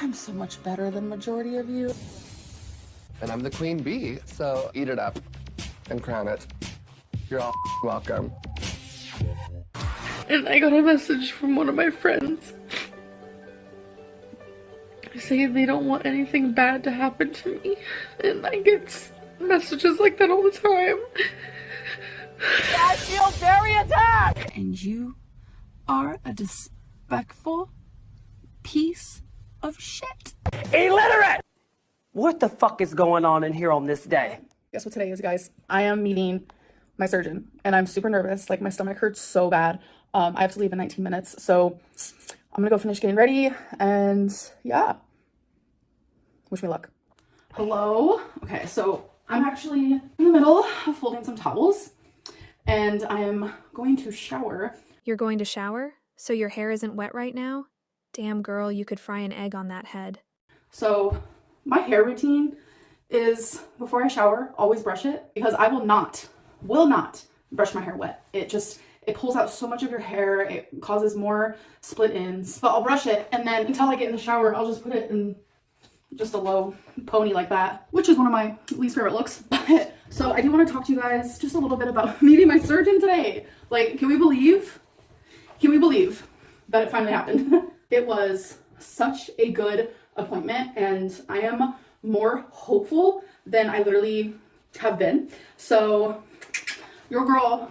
I'm so much better than majority of you. And I'm the queen bee, so eat it up and crown it. You're all welcome. And I got a message from one of my friends saying they don't want anything bad to happen to me. And I get messages like that all the time. I feel very attacked! And you are a disrespectful piece of shit. Illiterate! What the fuck is going on in here on this day? Guess what today is, guys? I am meeting my surgeon, and I'm super nervous. Like, my stomach hurts so bad. I have to leave in 19 minutes, so I'm gonna go finish getting ready, and yeah. Wish me luck. Hello? Okay, so I'm actually in the middle of folding some towels, and I am going to shower. You're going to shower? So your hair isn't wet right now? Damn, girl, you could fry an egg on that head. So my hair routine is, before I shower, always brush it, because I will not brush my hair wet. It pulls out so much of your hair. It causes more split ends. But I'll brush it, and then until I get in the shower, I'll just put it in just a low pony like that, which is one of my least favorite looks. But so I do want to talk to you guys just a little bit about meeting my surgeon today. Like, can we believe that it finally happened? It was such a good appointment, and I am more hopeful than I literally have been. So your girl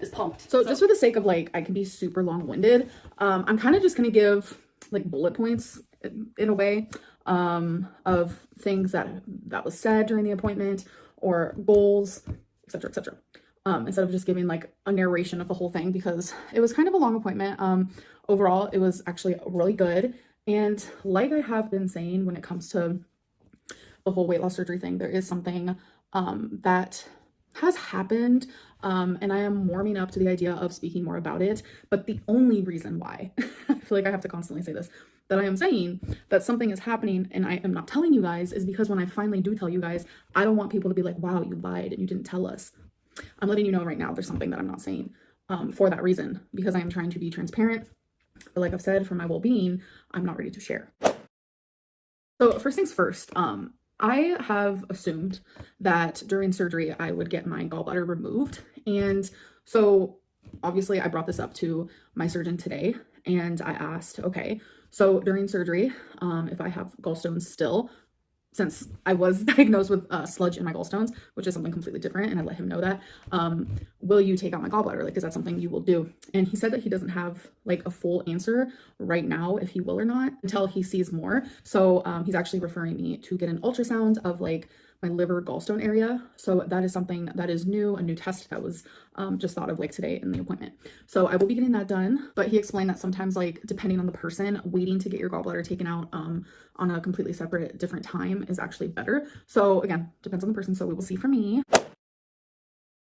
is pumped. So just for the sake of, like, I can be super long-winded, I'm kind of just gonna give like bullet points in a way of things that was said during the appointment, or goals, etc., etc. Instead of just giving like a narration of the whole thing, because it was kind of a long appointment. Overall, it was actually really good. And like I have been saying, when it comes to the whole weight loss surgery thing, there is something that has happened, and I am warming up to the idea of speaking more about it. But the only reason why, I feel like I have to constantly say this, that I am saying that something is happening and I am not telling you guys, is because when I finally do tell you guys, I don't want people to be like, wow, you lied and you didn't tell us. I'm letting you know right now there's something that I'm not saying, for that reason, because I am trying to be transparent. But like I've said, for my well-being, I'm not ready to share. So first things first, I have assumed that during surgery I would get my gallbladder removed. And so obviously I brought this up to my surgeon today, and I asked, okay, so during surgery, if I have gallstones still, since I was diagnosed with sludge in my gallstones, which is something completely different, and I let him know that, will you take out my gallbladder? Like, is that something you will do? And he said that he doesn't have like a full answer right now if he will or not, until he sees more. So he's actually referring me to get an ultrasound of like my liver gallstone area. So that is something that is new, a new test that was just thought of like today in the appointment. So I will be getting that done. But he explained that sometimes, like, depending on the person, waiting to get your gallbladder taken out on a completely separate different time is actually better. So again, depends on the person. So we will see for me.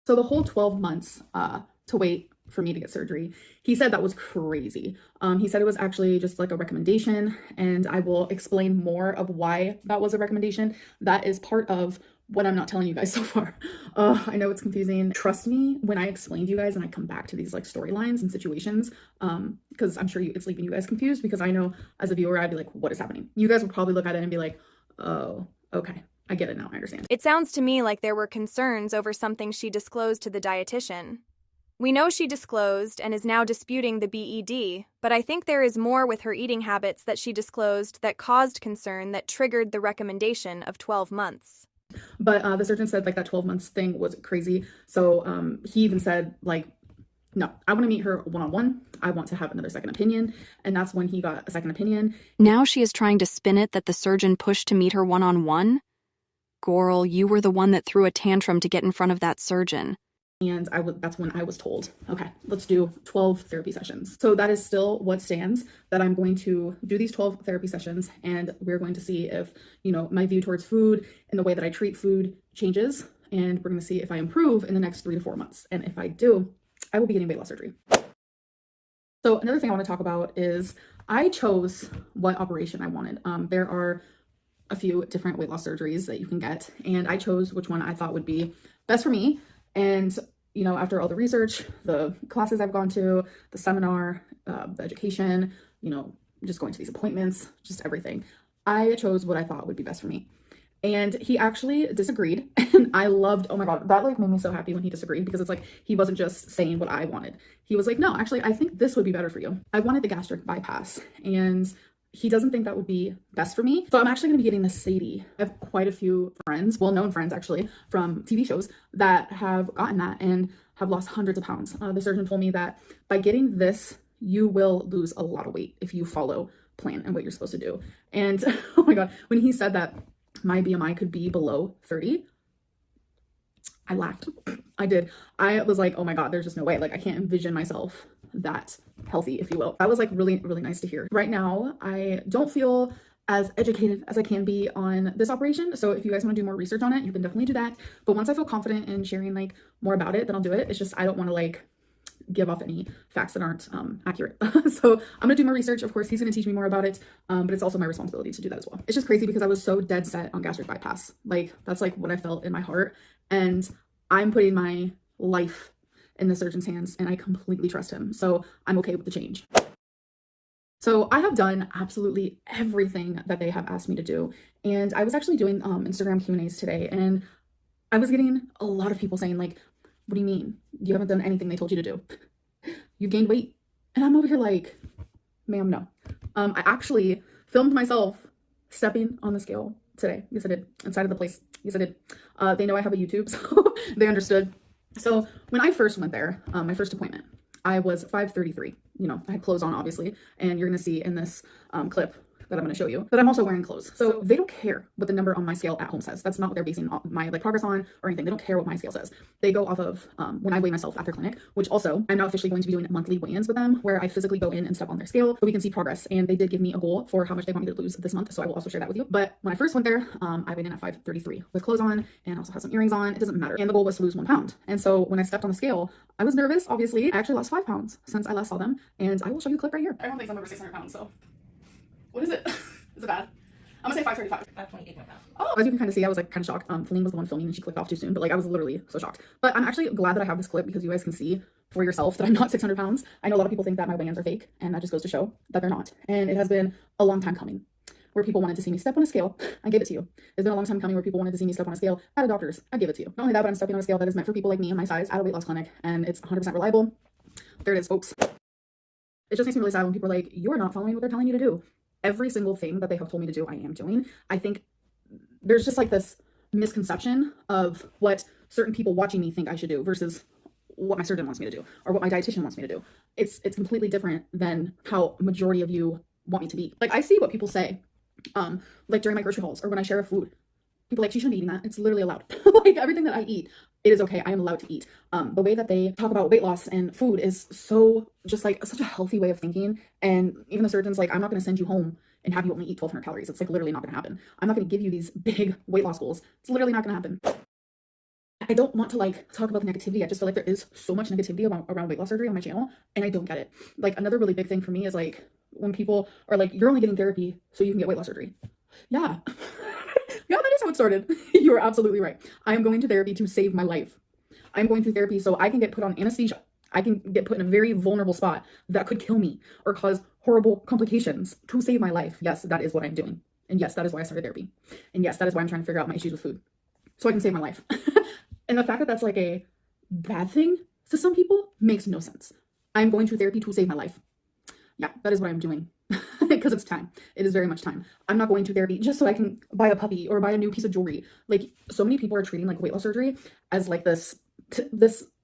So the whole 12 months to wait for me to get surgery, he said that was crazy. He said it was actually just like a recommendation, and I will explain more of why that was a recommendation. That is part of what I'm not telling you guys so far. I know it's confusing. Trust me when I explain to you guys and I come back to these like storylines and situations, because I'm sure it's leaving you guys confused, because I know as a viewer, I'd be like, what is happening? You guys would probably look at it and be like, oh, okay, I get it now, I understand. It sounds to me like there were concerns over something she disclosed to the dietitian. We know she disclosed and is now disputing the BED, but I think there is more with her eating habits that she disclosed that caused concern that triggered the recommendation of 12 months. But the surgeon said like that 12 months thing was crazy. So he even said like, no, I want to meet her one-on-one. I want to have another second opinion. And that's when he got a second opinion. Now she is trying to spin it that the surgeon pushed to meet her one-on-one? Girl, you were the one that threw a tantrum to get in front of that surgeon. And that's when I was told, okay, let's do 12 therapy sessions. So that is still what stands, that I'm going to do these 12 therapy sessions, and we're going to see if, you know, my view towards food and the way that I treat food changes. And we're going to see if I improve in the next 3 to 4 months. And if I do, I will be getting weight loss surgery. So another thing I want to talk about is I chose what operation I wanted. There are a few different weight loss surgeries that you can get, and I chose which one I thought would be best for me. And, you know, after all the research, the classes I've gone to, the seminar, the education, you know, just going to these appointments, just everything. I chose what I thought would be best for me. And he actually disagreed, and I loved, oh my God, that like made me so happy when he disagreed, because it's like, he wasn't just saying what I wanted. He was like, no, actually, I think this would be better for you. I wanted the gastric bypass, and he doesn't think that would be best for me. So I'm actually gonna be getting the Sadie. I have quite a few friends, well-known friends actually, from TV shows that have gotten that and have lost hundreds of pounds. The surgeon told me that by getting this, you will lose a lot of weight if you follow plan and what you're supposed to do. And oh my God, when he said that my BMI could be below 30, I laughed. I did. I was like, oh my God, there's just no way. Like, I can't envision myself that healthy, if you will. That was like really, really nice to hear. Right now, I don't feel as educated as I can be on this operation. So if you guys want to do more research on it, you can definitely do that. But once I feel confident in sharing like more about it, then I'll do it. It's just, I don't want to like give off any facts that aren't accurate. So I'm gonna do more research. Of course, he's gonna teach me more about it, but it's also my responsibility to do that as well. It's just crazy because I was so dead set on gastric bypass. Like, that's like what I felt in my heart, and I'm putting my life in the surgeon's hands, and I completely trust him. So I'm okay with the change. So I have done absolutely everything that they have asked me to do, and I was actually doing Instagram Q&As today, and I was getting a lot of people saying like, what do you mean? You haven't done anything they told you to do. You've gained weight. And I'm over here like, ma'am, no. I actually filmed myself stepping on the scale today. Yes, I did. Inside of the place. Yes, I did. They know I have a YouTube, so they understood. So when I first went there, my first appointment, I was 533. You know, I had clothes on, obviously. And you're going to see in this clip that I'm going to show you that I'm also wearing clothes. So they don't care what the number on my scale at home says. That's not what they're basing my like progress on or anything. They don't care what my scale says. They go off of when I weigh myself after clinic, which also I'm now officially going to be doing monthly weigh-ins with them, where I physically go in and step on their scale so we can see progress. And they did give me a goal for how much they want me to lose this month, so I will also share that with you. But when I first went there, I weighed in at 533 with clothes on and also had some earrings on. It doesn't matter. And the goal was to lose 1 pound. And so when I stepped on the scale, I was nervous. Obviously, I actually lost 5 pounds since I last saw them, and I will show you a clip right here. Everyone thinks I'm over 600 pounds, so what is it? Is it bad? I'm gonna say 535. 528.5. Oh, as you can kind of see, I was like kind of shocked. Feline was the one filming and she clicked off too soon, but like I was literally so shocked. But I'm actually glad that I have this clip because you guys can see for yourself that I'm not 600 pounds. I know a lot of people think that my weigh-ins are fake, and that just goes to show that they're not. And it has been a long time coming where people wanted to see me step on a scale. I give it to you. It's been a long time coming where people wanted to see me step on a scale at a doctor's. I give it to you. Not only that, but I'm stepping on a scale that is meant for people like me and my size at a weight loss clinic, and it's 100% reliable. There it is, folks. It just makes me really sad when people are like, you're not following what they're telling you to do. Every single thing that they have told me to do, I am doing. I think there's just like this misconception of what certain people watching me think I should do versus what my surgeon wants me to do or what my dietitian wants me to do. It's completely different than how majority of you want me to be. Like, I see what people say, like during my grocery hauls or when I share a food. People are like, she shouldn't be eating that. It's literally allowed. Like, everything that I eat, it is okay. I am allowed to eat. The way that they talk about weight loss and food is so just like such a healthy way of thinking. And even the surgeon's like, I'm not going to send you home and have you only eat 1,200 calories. It's like literally not going to happen. I'm not going to give you these big weight loss goals. It's literally not going to happen. I don't want to like talk about the negativity. I just feel like there is so much negativity around weight loss surgery on my channel, and I don't get it. Like, another really big thing for me is like when people are like, you're only getting therapy so you can get weight loss surgery. Yeah. Yeah, that is how it started. You are absolutely right. I am going to therapy to save my life. I'm going through therapy so I can get put on anesthesia. I can get put in a very vulnerable spot that could kill me or cause horrible complications to save my life. Yes, that is what I'm doing. And yes, that is why I started therapy. And yes, that is why I'm trying to figure out my issues with food so I can save my life. And the fact that that's like a bad thing to some people makes no sense. I'm going to therapy to save my life. Yeah, that is what I'm doing. Because it's time. It is very much time. I'm not going to therapy just so I can buy a puppy or buy a new piece of jewelry. Like, so many people are treating like weight loss surgery as like this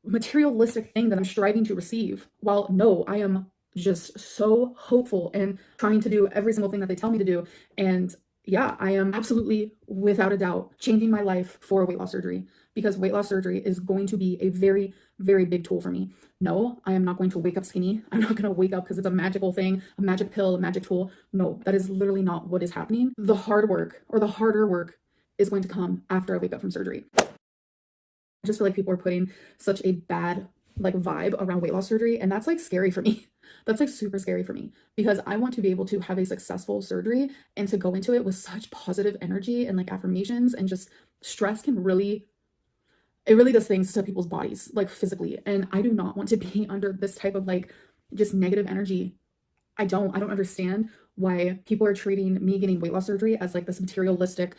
materialistic thing that I'm striving to receive. While no, I am just so hopeful and trying to do every single thing that they tell me to do. And yeah, I am absolutely, without a doubt, changing my life for weight loss surgery, because weight loss surgery is going to be a very, very big tool for me. No, I am not going to wake up skinny. I'm not going to wake up because it's a magical thing, a magic pill, a magic tool. No, that is literally not what is happening. The hard work, or the harder work, is going to come after I wake up from surgery. I just feel like people are putting such a bad like vibe around weight loss surgery, and that's like scary for me. That's like super scary for me, because I want to be able to have a successful surgery and to go into it with such positive energy and like affirmations. And just stress can really, it really does things to people's bodies, like physically. And I do not want to be under this type of like just negative energy. I don't understand why people are treating me getting weight loss surgery as like this materialistic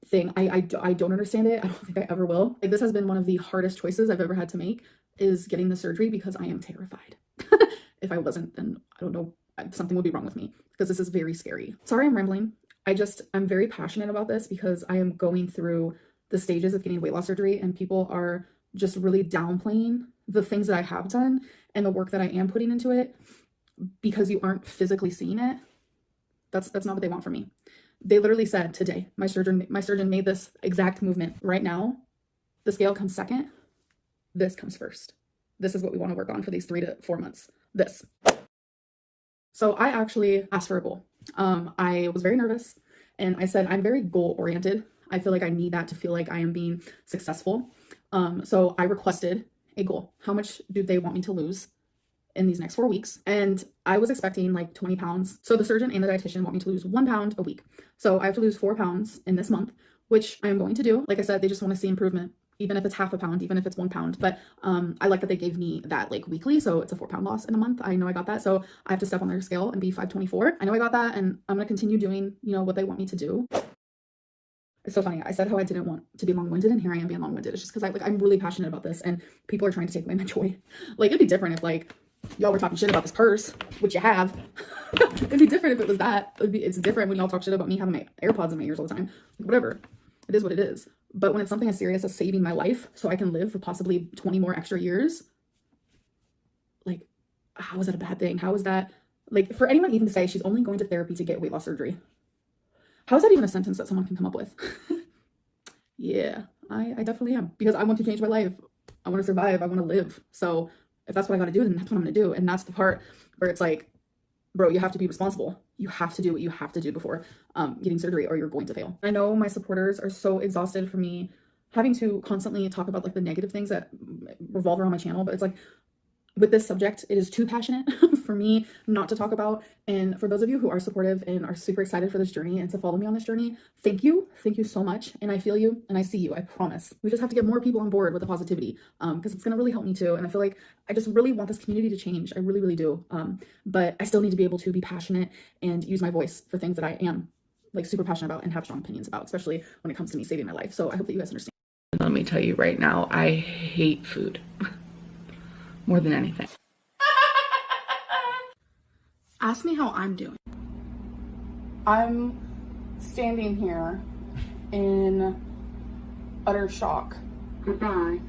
thing. I don't understand it. I don't think I ever will. Like, this has been one of the hardest choices I've ever had to make, is getting the surgery, because I am terrified. If I wasn't, then I don't know, something would be wrong with me, because this is very scary. Sorry, I'm rambling. I'm very passionate about this because I am going through the stages of getting weight loss surgery, and people are just really downplaying the things that I have done and the work that I am putting into it because you aren't physically seeing it. That's not what they want from me. They literally said today, my surgeon made this exact movement. Right now, the scale comes second. This comes first. This is what we want to work on for these 3 to 4 months. This. So I actually asked for a goal. I was very nervous, and I said, I'm very goal oriented. I feel like I need that to feel like I am being successful. So I requested a goal. How much do they want me to lose in these next 4 weeks? And I was expecting like 20 pounds. So the surgeon and the dietitian want me to lose 1 pound a week. So I have to lose 4 pounds in this month, which I am going to do. Like I said, they just want to see improvement, even if it's half a pound, even if it's 1 pound. But I like that they gave me that like weekly. So it's a 4 pound loss in a month. I know I got that. So I have to step on their scale and be 524. I know I got that, and I'm going to continue doing, what they want me to do. It's so funny. I said how I didn't want to be long-winded, and here I am being long-winded. It's just because I'm really passionate about this, and people are trying to take away my joy. Like, it'd be different if like y'all were talking shit about this purse, which you have. It'd be different if it was that. It's different when y'all talk shit about me having my AirPods in my ears all the time. Whatever. It is what it is. But when it's something as serious as saving my life so I can live for possibly 20 more extra years, like, how is that a bad thing? How is that, like, for anyone even to say she's only going to therapy to get weight loss surgery? How is that even a sentence that someone can come up with? Yeah, I definitely am, because I want to change my life. I want to survive. I want to live. So if that's what I got to do, then that's what I'm going to do. And that's the part where it's like, bro, you have to be responsible. You have to do what you have to do before getting surgery, or you're going to fail. I know my supporters are so exhausted from me having to constantly talk about like the negative things that revolve around my channel, but it's like, with this subject, it is too passionate for me not to talk about. And for those of you who are supportive and are super excited for this journey and to follow me on this journey, thank you. Thank you so much. And I feel you and I see you, I promise. We just have to get more people on board with the positivity, because it's going to really help me too. And I feel like I just really want this community to change. I really, really do. But I still need to be able to be passionate and use my voice for things that I am like super passionate about and have strong opinions about, especially when it comes to me saving my life. So I hope that you guys understand. Let me tell you right now, I hate food. More than anything. Ask me how I'm doing. I'm standing here in utter shock. Goodbye.